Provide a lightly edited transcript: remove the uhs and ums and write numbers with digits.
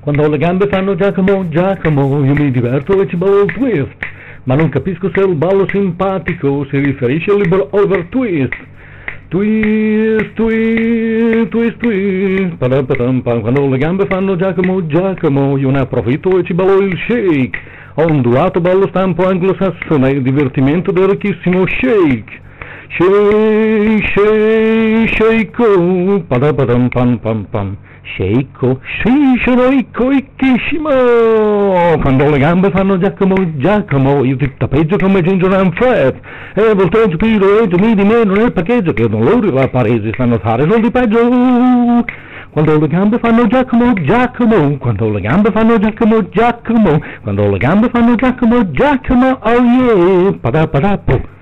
Quando le gambe fanno Giacomo, Giacomo, io mi diverto e ci ballo il twist. Ma non capisco se il ballo simpatico si riferisce al Oliver Twist. Twist, twist, twist, twist. Padam, quando le gambe fanno Giacomo, Giacomo, io ne approfitto e ci ballo il shake. Ho ondulato ballo stampo anglosassone, divertimento del ricchissimo shake. Shake, shake, shake, padam, pam. Shake, shake, ricchissimo. Quando le gambe fanno Giacomo, Giacomo, io ti tappeggio come Ginger and Fred. E volteggio, piroeggio, mi di meno nel parcheggio, che non loro la paresi sanno fare soldi peggio. Quando le gambe fanno Giacomo, Giacomo, quando le gambe fanno Giacomo, Giacomo, quando le gambe fanno Giacomo, Giacomo, oh yeah, padapadapo.